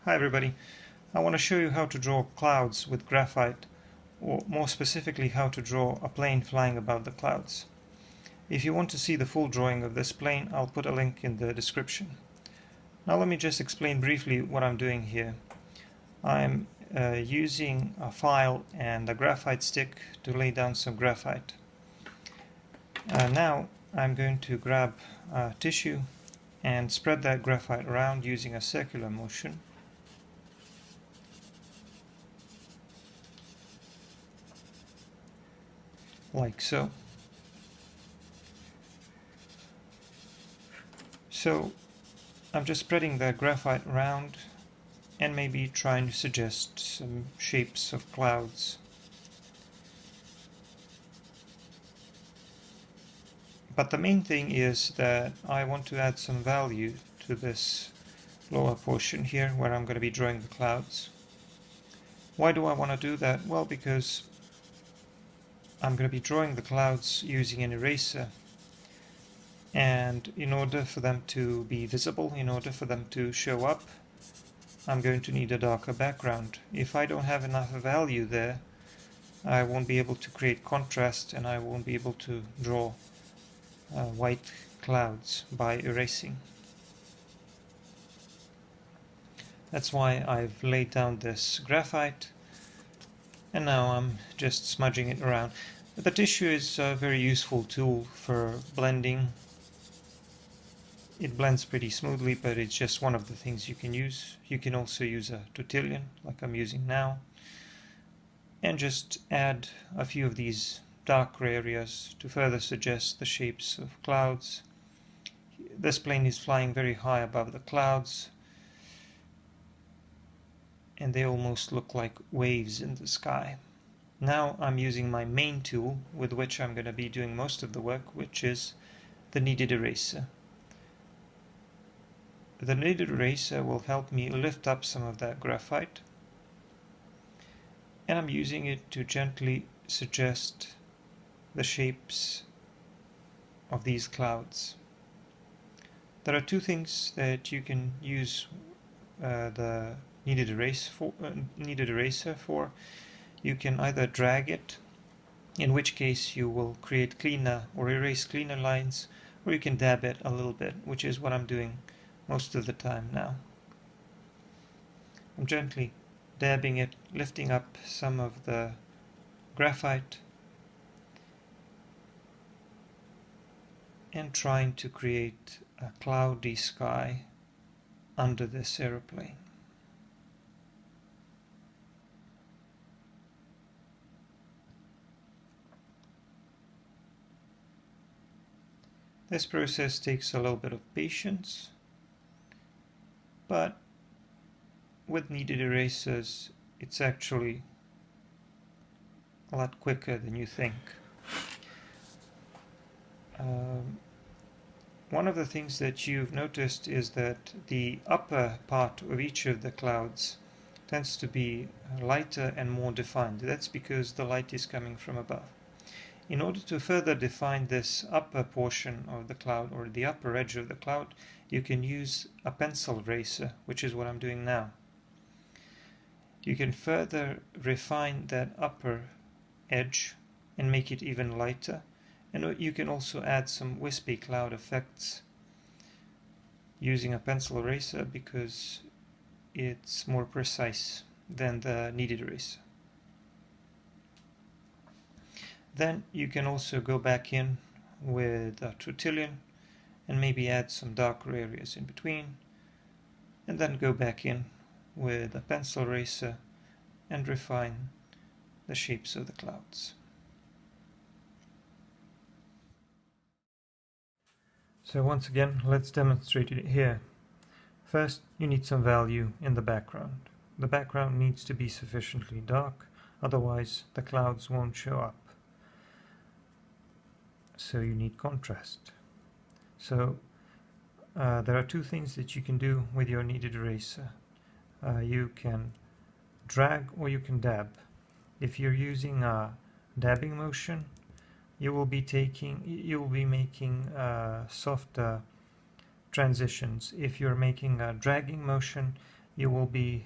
Hi everybody. I want to show you how to draw clouds with graphite, or more specifically how to draw a plane flying above the clouds. If you want to see the full drawing of this plane, I'll put a link in the description. Now let me just explain briefly what I'm doing here. I'm using a file and a graphite stick to lay down some graphite. Now I'm going to grab tissue and spread that graphite around using a circular motion. Like so. So I'm just spreading the graphite around and maybe trying to suggest some shapes of clouds. But the main thing is that I want to add some value to this lower portion here where I'm going to be drawing the clouds. Why do I want to do that? Well, because I'm going to be drawing the clouds using an eraser, and in order for them to be visible, in order for them to show up, I'm going to need a darker background. If I don't have enough value there, I won't be able to create contrast and I won't be able to draw white clouds by erasing. That's why I've laid down this graphite and now I'm just smudging it around. The tissue is a very useful tool for blending. It blends pretty smoothly, but it's just one of the things you can use. You can also use a tortillon, like I'm using now, and just add a few of these darker areas to further suggest the shapes of clouds. This plane is flying very high above the clouds, and they almost look like waves in the sky. Now I'm using my main tool with which I'm going to be doing most of the work, which is the kneaded eraser. The kneaded eraser will help me lift up some of that graphite, and I'm using it to gently suggest the shapes of these clouds. There are two things that you can use the kneaded eraser for. You can either drag it, in which case you will create cleaner or erase cleaner lines, or you can dab it a little bit, which is what I'm doing most of the time now. I'm gently dabbing it, lifting up some of the graphite and trying to create a cloudy sky under this aeroplane. This process takes a little bit of patience, but with kneaded erasers it's actually a lot quicker than you think. One of the things that you've noticed is that the upper part of each of the clouds tends to be lighter and more defined. That's because the light is coming from above. In order to further define this upper portion of the cloud, or the upper edge of the cloud, you can use a pencil eraser, which is what I'm doing now. You can further refine that upper edge and make it even lighter, and you can also add some wispy cloud effects using a pencil eraser because it's more precise than the kneaded eraser. Then you can also go back in with a tortillon and maybe add some darker areas in between, and then go back in with a pencil eraser and refine the shapes of the clouds. So once again, let's demonstrate it here. First, you need some value in the background. The background needs to be sufficiently dark, otherwise the clouds won't show up. So you need contrast. So there are two things that you can do with your kneaded eraser. You can drag or you can dab. If you're using a dabbing motion, you will be making softer transitions. If you're making a dragging motion, you will be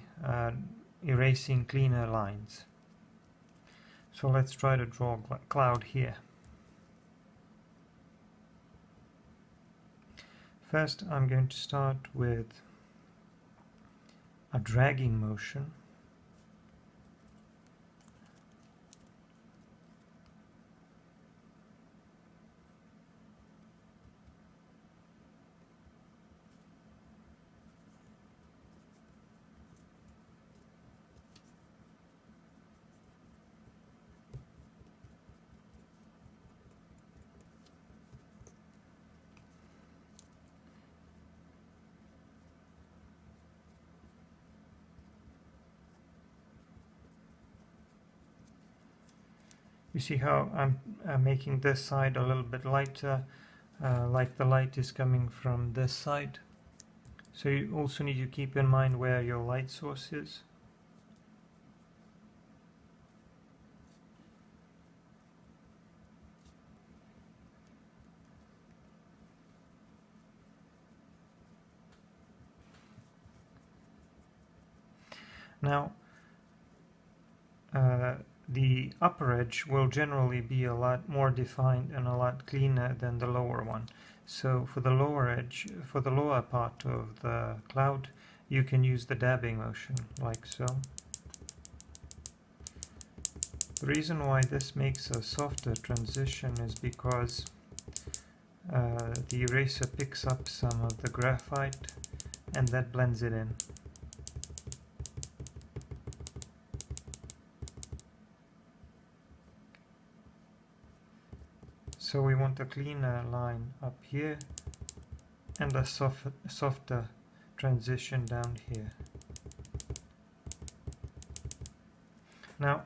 erasing cleaner lines. So let's try to draw a cloud here. First, I'm going to start with a dragging motion. You see how I'm making this side a little bit lighter, like the light is coming from this side. So you also need to keep in mind where your light source is. Now, the upper edge will generally be a lot more defined and a lot cleaner than the lower one. So for the lower edge, for the lower part of the cloud, you can use the dabbing motion, like so. The reason why this makes a softer transition is because the eraser picks up some of the graphite and that blends it in. So we want a cleaner line up here and a softer transition down here. Now,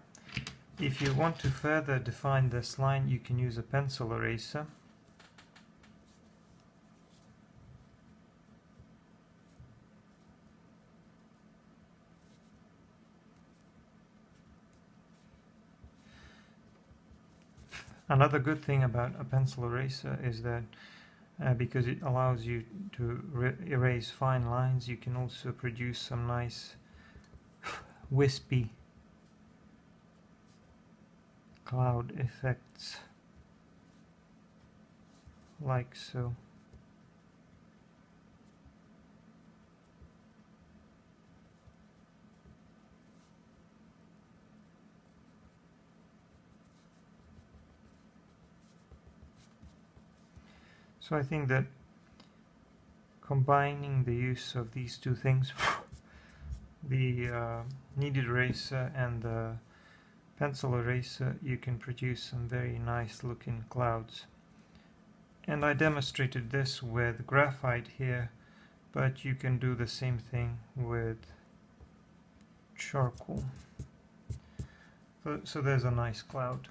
if you want to further define this line, you can use a pencil eraser. Another good thing about a pencil eraser is that because it allows you to erase fine lines, you can also produce some nice wispy cloud effects, like so. So I think that combining the use of these two things, the kneaded eraser and the pencil eraser, you can produce some very nice looking clouds. And I demonstrated this with graphite here, but you can do the same thing with charcoal. So there's a nice cloud.